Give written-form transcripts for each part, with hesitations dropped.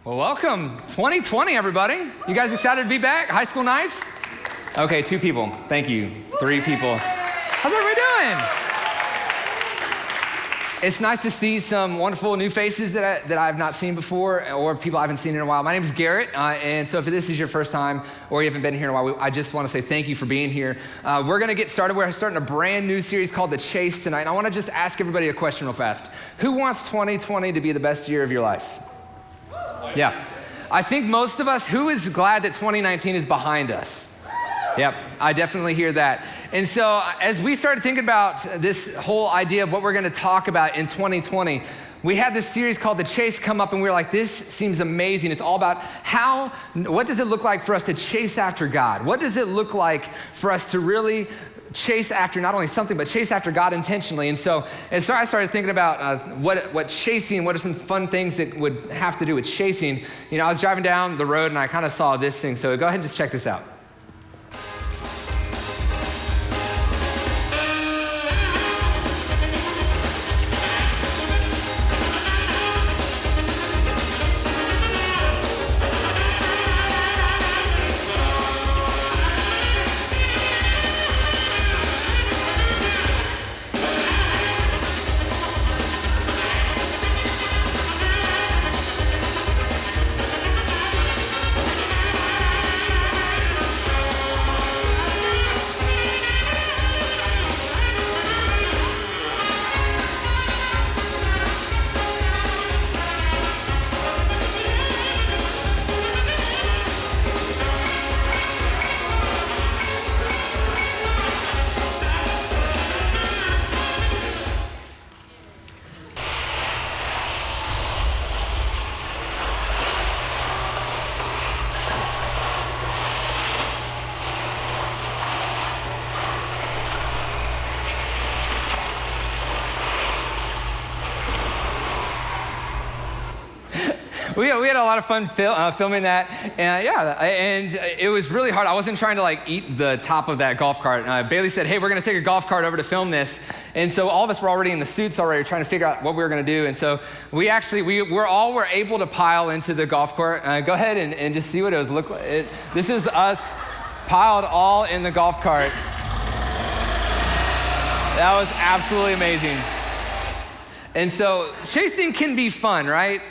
Well, welcome, 2020, everybody. You guys excited to be back? High school nights? Okay, 2 people. Thank you. 3 people. How's everybody doing? It's nice to see some wonderful new faces that I've not seen before, or people I haven't seen in a while. My name is Garrett, and so if this is your first time or you haven't been here in a while, I just want to say thank you for being here. We're going to get started. We're starting a brand new series called The Chase tonight, and I want to just ask everybody a question real fast. Who wants 2020 to be the best year of your life? Yeah. I think most of us, who is glad that 2019 is behind us? Yep, I definitely hear that. And so as we started thinking about this whole idea of what we're gonna talk about in 2020, we had this series called The Chase come up, and we were like, this seems amazing. It's all about what does it look like for us to chase after God? What does it look like for us to really chase after not only something, but chase after God intentionally? And so I started thinking about what are some fun things that would have to do with chasing. You know, I was driving down the road and I kind of saw this thing. So go ahead and just check this out. We had a lot of fun filming that, and it was really hard. I wasn't trying to eat the top of that golf cart. Bailey said, hey, we're gonna take a golf cart over to film this. And so all of us were already in the suits already trying to figure out what we were gonna do. And so we were able to pile into the golf cart. Go ahead and just see what it was look like. This is us piled all in the golf cart. That was absolutely amazing. And so chasing can be fun, right?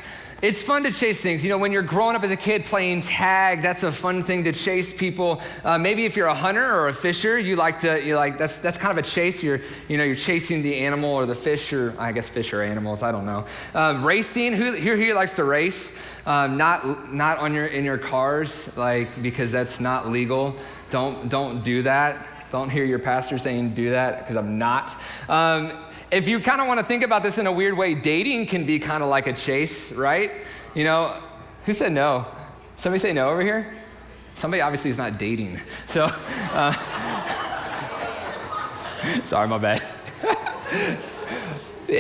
It's fun to chase things. You know, when you're growing up as a kid playing tag, that's a fun thing to chase people. Maybe if you're a hunter or a fisher, that's kind of a chase. You're chasing the animal or the fish, or I guess fish are animals, I don't know. Racing, who here likes to race? Not in your cars, because that's not legal. Don't do that. Don't hear your pastor saying do that, because I'm not. If you kind of want to think about this in a weird way, dating can be kind of like a chase, right? You know, who said no? Somebody say no over here? Somebody obviously is not dating. So, sorry, my bad.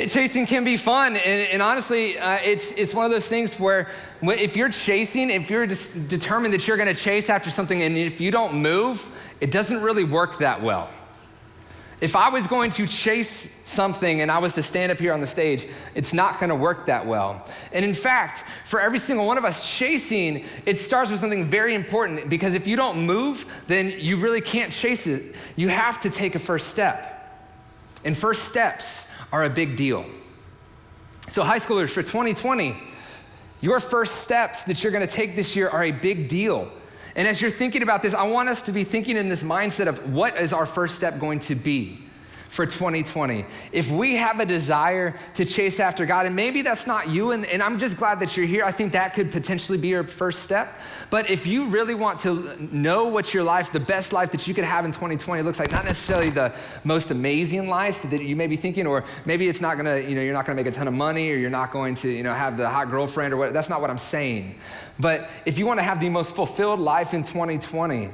Chasing can be fun, and honestly, it's one of those things where if you're chasing, if you're determined that you're gonna chase after something, and if you don't move, it doesn't really work that well. If I was going to chase something and I was to stand up here on the stage, it's not gonna work that well. And in fact, for every single one of us, chasing, it starts with something very important, because if you don't move, then you really can't chase it. You have to take a first step. And first steps are a big deal. So high schoolers, for 2020, your first steps that you're gonna take this year are a big deal. And as you're thinking about this, I want us to be thinking in this mindset of what is our first step going to be for 2020. If we have a desire to chase after God, and maybe that's not you, and I'm just glad that you're here, I think that could potentially be your first step. But if you really want to know what your life, the best life that you could have in 2020 looks like, not necessarily the most amazing life that you may be thinking, or maybe it's not gonna, you're not gonna make a ton of money, or you're not going to, have the hot girlfriend, or what. That's not what I'm saying. But if you want to have the most fulfilled life in 2020,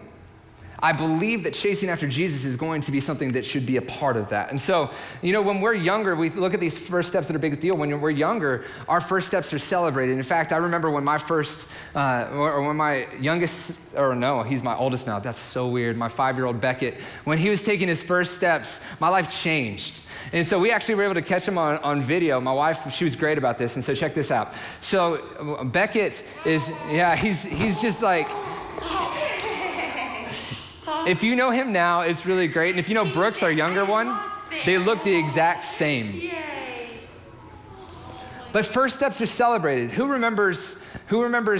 I believe that chasing after Jesus is going to be something that should be a part of that. And so, when we're younger, we look at these first steps that are a big deal. When we're younger, our first steps are celebrated. In fact, I remember when my first, or when my youngest, or no, he's my oldest now. That's so weird. My 5-year-old Beckett, when he was taking his first steps, my life changed. And so we actually were able to catch him on video. My wife, she was great about this. And so check this out. So Beckett is, he's just like, if you know him now, it's really great. And if you know Brooks, our younger one, they look the exact same. But first steps are celebrated. Who remembers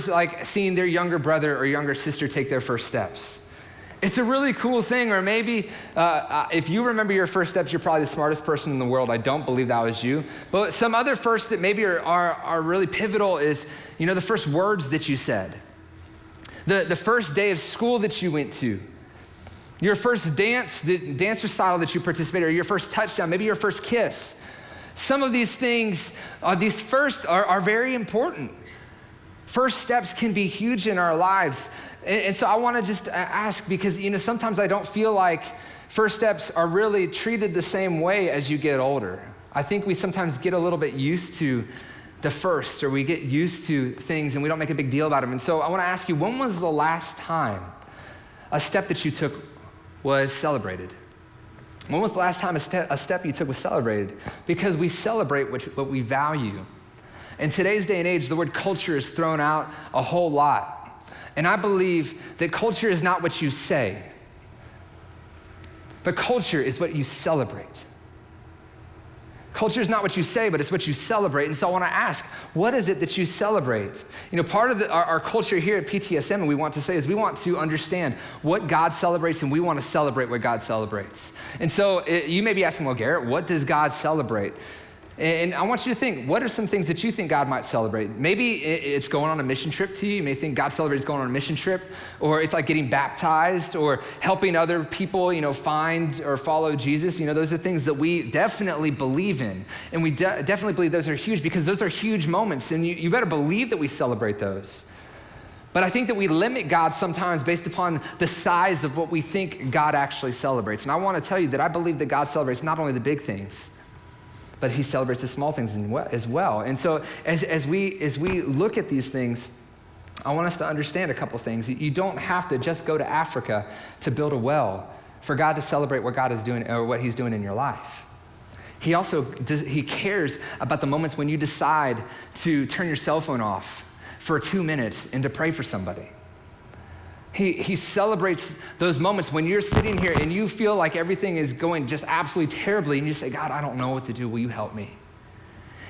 like seeing their younger brother or younger sister take their first steps? It's a really cool thing. Or maybe if you remember your first steps, you're probably the smartest person in the world. I don't believe that was you. But some other firsts that maybe are really pivotal is, the first words that you said, the first day of school that you went to, your first dance recital that you participated, or your first touchdown, maybe your first kiss. Some of these things, these first are very important. First steps can be huge in our lives. And so I want to just ask, because, sometimes I don't feel like first steps are really treated the same way as you get older. I think we sometimes get a little bit used to the first, or we get used to things and we don't make a big deal about them. And so I want to ask you, when was the last time a step that you took was celebrated? When was the last time a step you took was celebrated? Because we celebrate what we value. In today's day and age, the word culture is thrown out a whole lot. And I believe that culture is not what you say, but culture is what you celebrate. Culture is not what you say, but it's what you celebrate. And so I want to ask, what is it that you celebrate? Part of our culture here at PTSM, and we want to say, is we want to understand what God celebrates, and we want to celebrate what God celebrates. And so you may be asking, well, Garrett, what does God celebrate? And I want you to think, what are some things that you think God might celebrate? Maybe it's going on a mission trip to you. You may think God celebrates going on a mission trip, or it's like getting baptized, or helping other people, find or follow Jesus. Those are things that we definitely believe in. And we definitely believe those are huge, because those are huge moments, and you better believe that we celebrate those. But I think that we limit God sometimes based upon the size of what we think God actually celebrates. And I want to tell you that I believe that God celebrates not only the big things, but he celebrates the small things as well. And so as we look at these things, I want us to understand a couple things. You don't have to just go to Africa to build a well for God to celebrate what God is doing, or what he's doing in your life. He cares about the moments when you decide to turn your cell phone off for 2 minutes and to pray for somebody. He celebrates those moments when you're sitting here and you feel like everything is going just absolutely terribly, and you say, God, I don't know what to do. Will you help me?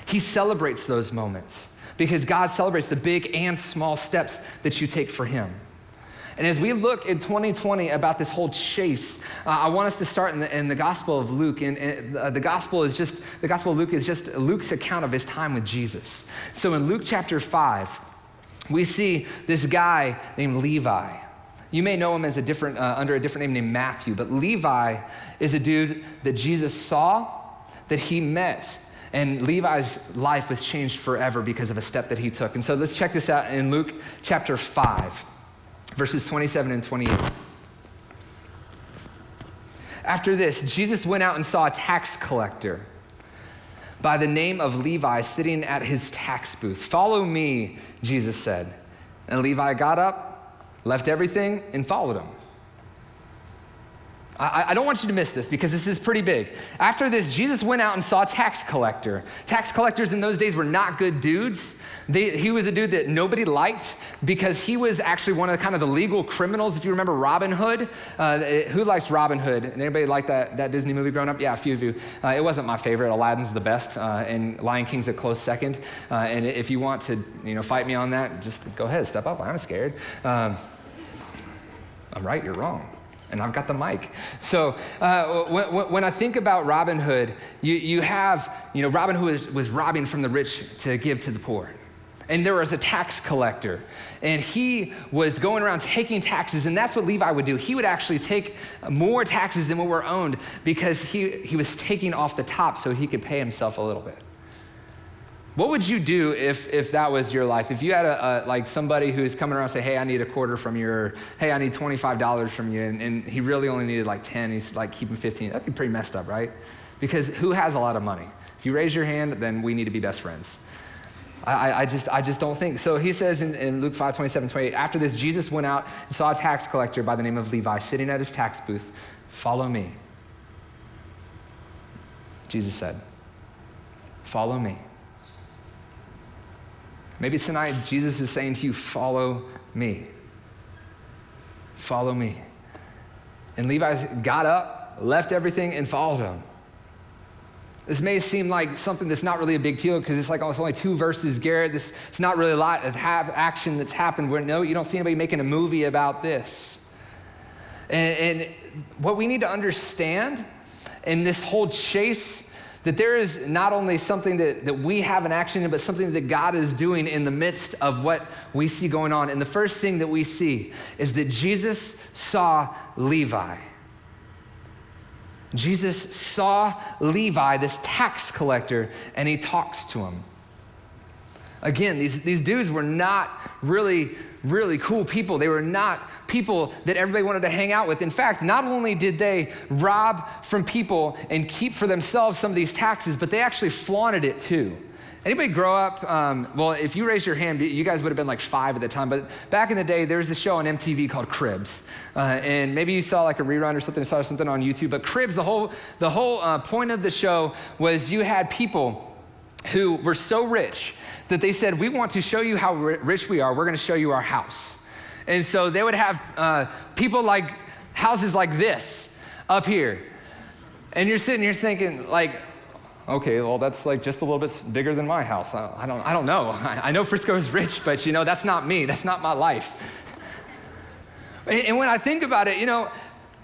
He celebrates those moments because God celebrates the big and small steps that you take for him. And as we look in 2020 about this whole chase, I want us to start in the Gospel of Luke. And the Gospel of Luke is just Luke's account of his time with Jesus. So in Luke chapter 5, we see this guy named Levi. You may know him as under a different name named Matthew, but Levi is a dude that Jesus saw, that he met, and Levi's life was changed forever because of a step that he took. And so let's check this out in Luke chapter 5, verses 27 and 28. After this, Jesus went out and saw a tax collector by the name of Levi sitting at his tax booth. Follow me, Jesus said. And Levi got up, left everything, and followed him. I don't want you to miss this, because this is pretty big. After this, Jesus went out and saw a tax collector. Tax collectors in those days were not good dudes. He was a dude that nobody liked because he was actually one of the legal criminals. If you remember Robin Hood, who likes Robin Hood? And anybody like that Disney movie growing up? Yeah, a few of you. It wasn't my favorite. Aladdin's the best, and Lion King's a close second. And if you want to, fight me on that, just go ahead, step up. I'm scared. I'm right, you're wrong. And I've got the mic. So when I think about Robin Hood, you have, Robin Hood was robbing from the rich to give to the poor. And there was a tax collector, and he was going around taking taxes, and that's what Levi would do. He would actually take more taxes than what were owned because he was taking off the top so he could pay himself a little bit. What would you do if that was your life? If you had like somebody who's coming around and say, hey, I need a quarter from you, or hey, I need $25 from you, and he really only needed like 10, he's like keeping 15, that'd be pretty messed up, right? Because who has a lot of money? If you raise your hand, then we need to be best friends. I just don't think. So he says in Luke 5:27-28, after this, Jesus went out and saw a tax collector by the name of Levi sitting at his tax booth. Follow me. Jesus said, follow me. Maybe tonight Jesus is saying to you, follow me. Follow me. And Levi got up, left everything, and followed him. This may seem like something that's not really a big deal because it's like, oh, it's only 2 verses, Garrett. It's not really a lot of action that's happened. Where no, you don't see anybody making a movie about this. And what we need to understand in this whole chase, that there is not only something that we have an action in, but something that God is doing in the midst of what we see going on. And the first thing that we see is that Jesus saw Levi. Jesus saw Levi, this tax collector, and he talks to him. Again, these dudes were not really cool people. They were not people that everybody wanted to hang out with. In fact, not only did they rob from people and keep for themselves some of these taxes, but they actually flaunted it too. Anybody grow up, well, if you raise your hand, you guys would have been like 5 at the time, but back in the day, there was a show on MTV called Cribs. And maybe you saw like a rerun or something, saw something on YouTube, but Cribs, the whole point of the show was you had people who were so rich that they said, we want to show you how rich we are, we're gonna show you our house. And so they would have people like houses like this up here. And you're sitting here thinking like, okay, well, that's like just a little bit bigger than my house. I don't know. I know Frisco is rich, but that's not me. That's not my life. And when I think about it,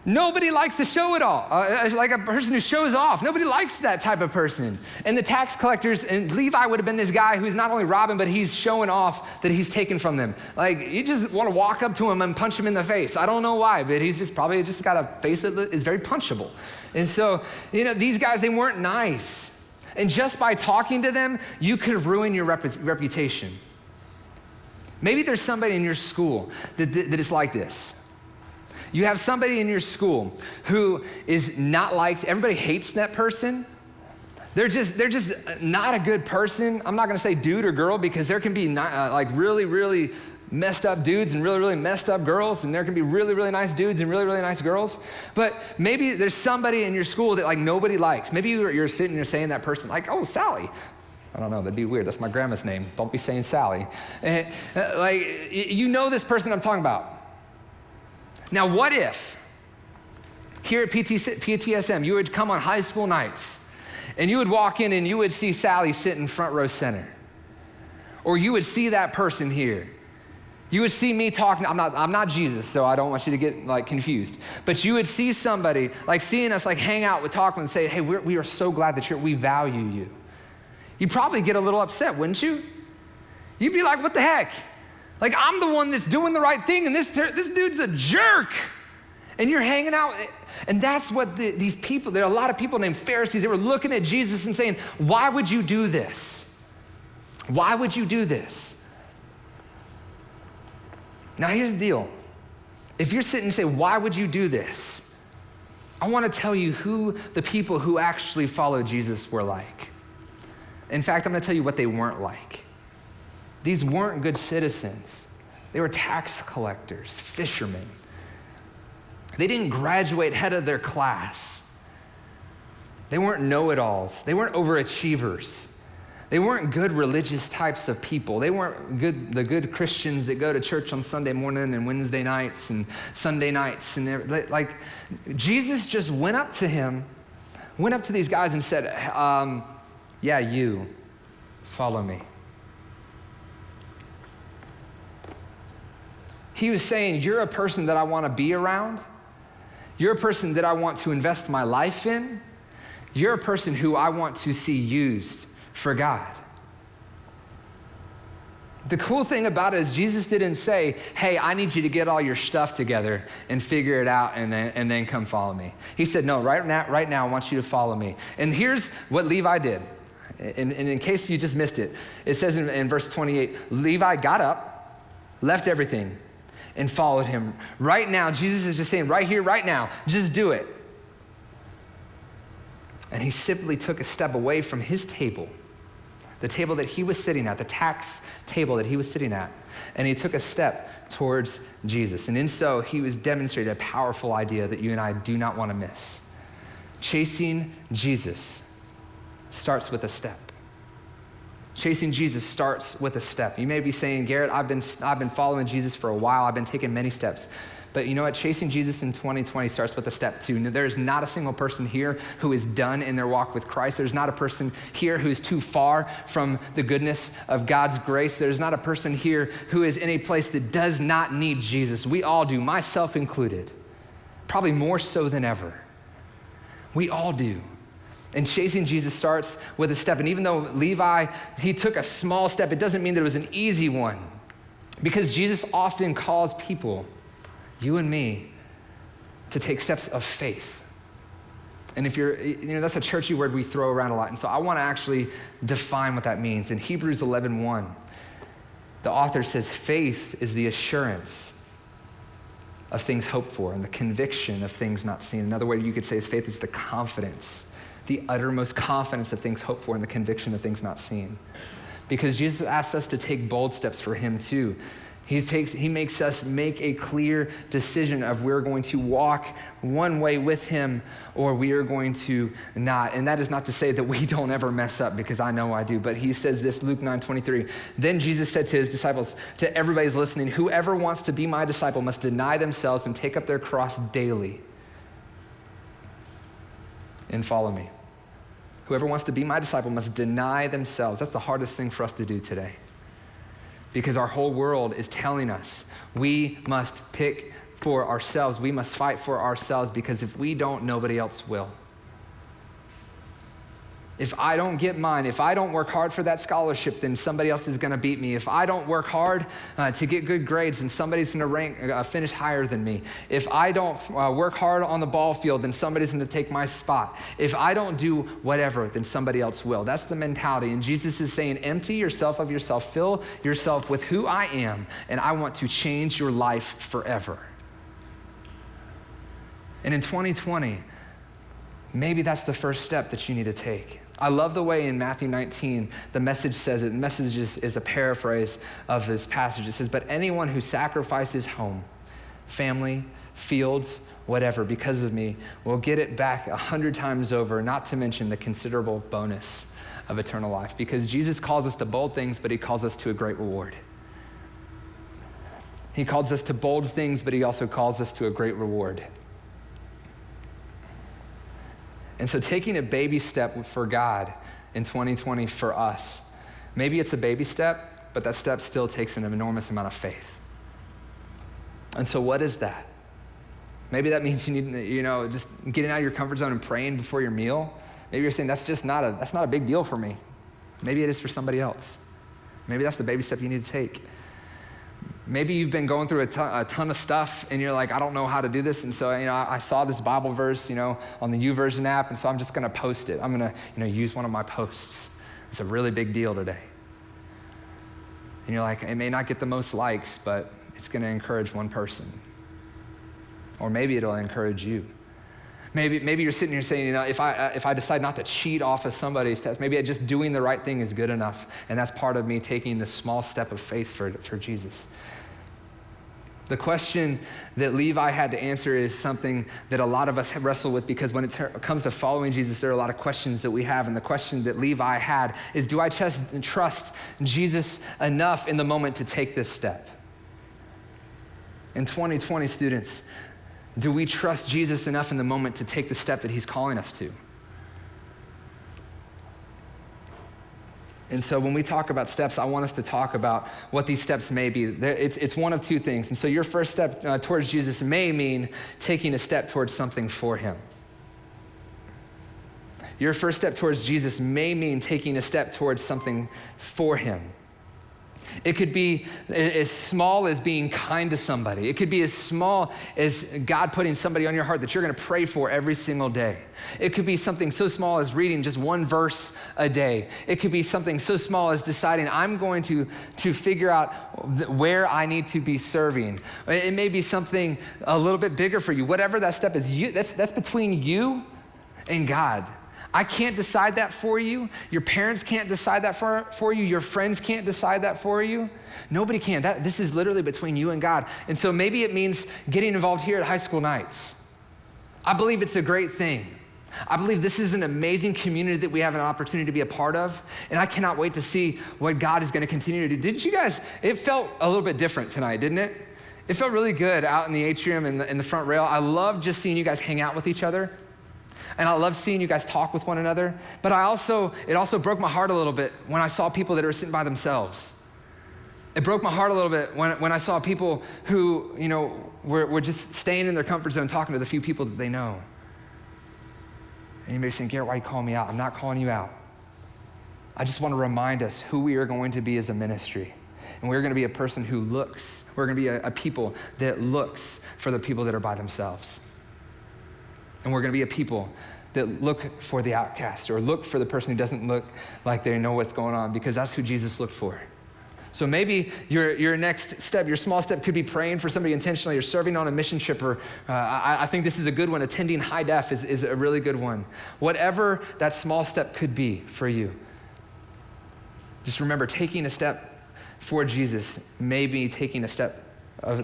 nobody likes to show it all. Like a person who shows off. Nobody likes that type of person. And the tax collectors, and Levi would have been this guy who's not only robbing, but he's showing off that he's taken from them. Like, you just want to walk up to him and punch him in the face. I don't know why, but he's just probably just got a face that is very punchable. And so, these guys, they weren't nice. And just by talking to them, you could ruin your reputation. Maybe there's somebody in your school that is like this. You have somebody in your school who is not liked. Everybody hates that person. They're just not a good person. I'm not gonna say dude or girl because there can be like really, really messed up dudes and really, really messed up girls, and there can be really, really nice dudes and really, really nice girls. But maybe there's somebody in your school that like nobody likes. Maybe you're sitting there saying that person like, oh, Sally. I don't know, that'd be weird. That's my grandma's name. Don't be saying Sally. Like, this person I'm talking about. Now, what if here at PTSM, you would come on high school nights and you would walk in and you would see Sally sitting front row center, or you would see that person here. You would see me talking. I'm not Jesus, so I don't want you to get like confused. But you would see somebody like seeing us like hang out with talk and say, hey, we are so glad that we value you. You'd probably get a little upset, wouldn't you? You'd be like, what the heck? Like, I'm the one that's doing the right thing, and this dude's a jerk. And you're hanging out. And that's what these people, there are a lot of people named Pharisees, they were looking at Jesus and saying, why would you do this? Why would you do this? Now, here's the deal. If you're sitting and say, why would you do this? I want to tell you who the people who actually followed Jesus were like. In fact, I'm going to tell you what they weren't like. These weren't good citizens. They were tax collectors, fishermen. They didn't graduate head of their class. They weren't know-it-alls. They weren't overachievers. They weren't good religious types of people. They weren't the good Christians that go to church on Sunday morning and Wednesday nights and Sunday nights. And like, Jesus just went up to these guys and said, yeah, you, follow me. He was saying, you're a person that I want to be around. You're a person that I want to invest my life in. You're a person who I want to see used for God. The cool thing about it is Jesus didn't say, hey, I need you to get all your stuff together and figure it out and then come follow me. He said, no, right now I want you to follow me. And here's what Levi did. And in case you just missed it, it says in verse 28, Levi got up, left everything, and followed him. Right now, Jesus is just saying, right here, right now, just do it. And he simply took a step away from his table, the table that he was sitting at, the tax table that he was sitting at, and he took a step towards Jesus. And in so, he was demonstrating a powerful idea that you and I do not want to miss. Chasing Jesus starts with a step. Chasing Jesus starts with a step. You may be saying, Garrett, I've been following Jesus for a while. I've been taking many steps. But you know what? Chasing Jesus in 2020 starts with a step too. There is not a single person here who is done in their walk with Christ. There's not a person here who is too far from the goodness of God's grace. There's not a person here who is in a place that does not need Jesus. We all do, myself included, probably more so than ever. We all do. And chasing Jesus starts with a step. And even though Levi, he took a small step, it doesn't mean that it was an easy one. Because Jesus often calls people, you and me, to take steps of faith. And if that's a churchy word we throw around a lot. And so I want to actually define what that means. In Hebrews 11:1, the author says, faith is the assurance of things hoped for and the conviction of things not seen. Another way you could say is faith is the confidence, the uttermost confidence of things hoped for and the conviction of things not seen. Because Jesus asks us to take bold steps for him too. He makes us make a clear decision of we're going to walk one way with him or we are going to not. And that is not to say that we don't ever mess up, because I know I do. But he says this, Luke 9:23. Then Jesus said to his disciples, to everybody's listening, whoever wants to be my disciple must deny themselves and take up their cross daily and follow me. Whoever wants to be my disciple must deny themselves. That's the hardest thing for us to do today. Because our whole world is telling us we must pick for ourselves. We must fight for ourselves, because if we don't, nobody else will. If I don't get mine, if I don't work hard for that scholarship, then somebody else is going to beat me. If I don't work hard to get good grades, then somebody's going to finish higher than me. If I don't work hard on the ball field, then somebody's going to take my spot. If I don't do whatever, then somebody else will. That's the mentality. And Jesus is saying, empty yourself of yourself, fill yourself with who I am, and I want to change your life forever. And in 2020, maybe that's the first step that you need to take. I love the way in Matthew 19, the Message says it. The Message is a paraphrase of this passage. It says, but anyone who sacrifices home, family, fields, whatever, because of me, will get it back 100 times over, not to mention the considerable bonus of eternal life. Because Jesus calls us to bold things, but he calls us to a great reward. He calls us to bold things, but he also calls us to a great reward. And so taking a baby step for God in 2020 for us, maybe it's a baby step, but that step still takes an enormous amount of faith. And so what is that? Maybe that means you need, just getting out of your comfort zone and praying before your meal. Maybe you're saying that's not a big deal for me. Maybe it is for somebody else. Maybe that's the baby step you need to take. Maybe you've been going through a ton of stuff and you're like, I don't know how to do this. And so, I saw this Bible verse, on the YouVersion app. And so I'm just going to post it. I'm going to, use one of my posts. It's a really big deal today. And you're like, it may not get the most likes, but it's going to encourage one person. Or maybe it'll encourage you. Maybe you're sitting here saying, if I decide not to cheat off of somebody's test, maybe just doing the right thing is good enough. And that's part of me taking this small step of faith for Jesus. The question that Levi had to answer is something that a lot of us wrestle with, because when it comes to following Jesus, there are a lot of questions that we have. And the question that Levi had is, do I trust Jesus enough in the moment to take this step? In 2020, students, do we trust Jesus enough in the moment to take the step that he's calling us to? And so when we talk about steps, I want us to talk about what these steps may be. It's one of two things. And so your first step towards Jesus may mean taking a step towards something for him. Your first step towards Jesus may mean taking a step towards something for him. It could be as small as being kind to somebody. It could be as small as God putting somebody on your heart that you're going to pray for every single day. It could be something so small as reading just one verse a day. It could be something so small as deciding I'm going to figure out where I need to be serving. It may be something a little bit bigger for you. Whatever that step is, that's between you and God. I can't decide that for you. Your parents can't decide that for you. Your friends can't decide that for you. Nobody can. This is literally between you and God. And so maybe it means getting involved here at high school nights. I believe it's a great thing. I believe this is an amazing community that we have an opportunity to be a part of. And I cannot wait to see what God is going to continue to do. Didn't you guys, it felt a little bit different tonight, didn't it? It felt really good out in the atrium and in the front rail. I love just seeing you guys hang out with each other. And I loved seeing you guys talk with one another. But it also broke my heart a little bit when I saw people that are sitting by themselves. It broke my heart a little bit when I saw people who, were just staying in their comfort zone, talking to the few people that they know. And you may be saying, Garrett, why are you calling me out? I'm not calling you out. I just want to remind us who we are going to be as a ministry. And we're going to be a person who looks. We're going to be a people that looks for the people that are by themselves. And we're going to be a people that look for the outcast or look for the person who doesn't look like they know what's going on, because that's who Jesus looked for. So maybe your next step, your small step could be praying for somebody intentionally or serving on a mission trip, or I think this is a good one. Attending high def is a really good one. Whatever that small step could be for you, just remember taking a step for Jesus may be taking a step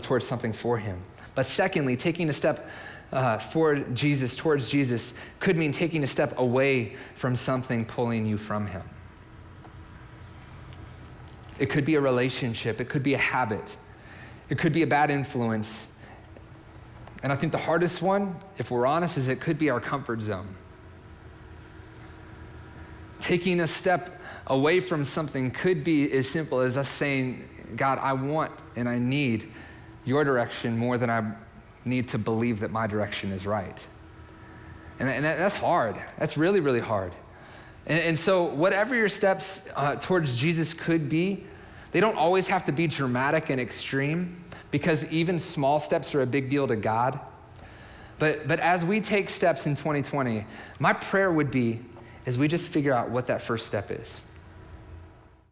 towards something for him. But secondly, taking a step towards Jesus could mean taking a step away from something pulling you from him. It could be a relationship. It could be a habit. It could be a bad influence. And I think the hardest one, if we're honest, is it could be our comfort zone. Taking a step away from something could be as simple as us saying, God, I want and I need your direction more than I need to believe that my direction is right. And that's hard. That's really, really hard. And so whatever your steps towards Jesus could be, they don't always have to be dramatic and extreme, because even small steps are a big deal to God. But as we take steps in 2020, my prayer would be is we just figure out what that first step is.